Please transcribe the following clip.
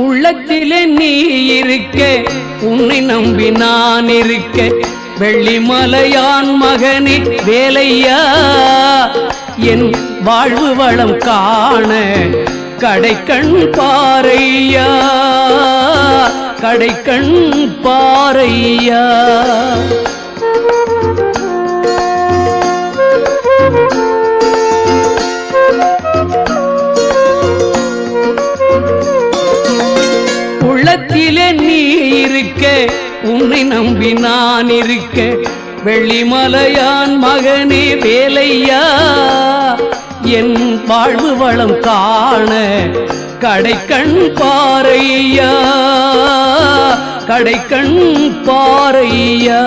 உள்ளத்திலே நீ இருக்க, உன்னை நம்பி நான் இருக்க, வெள்ளிமலையான் மகனே வேலையா, என் வாழ்வு வளம் காண கடைக்கண் பாரையா, கடைக்கண் பாரையா. உள்ளத்திலே நீ இருக்க, உன்னை நம்பி நான் இருக்க, வெள்ளிமலையான் மகனே வேலையா, என் வாழ்வு வளம் காண கடைக்கண் பாரையா, கடைக்கண் பாரையா.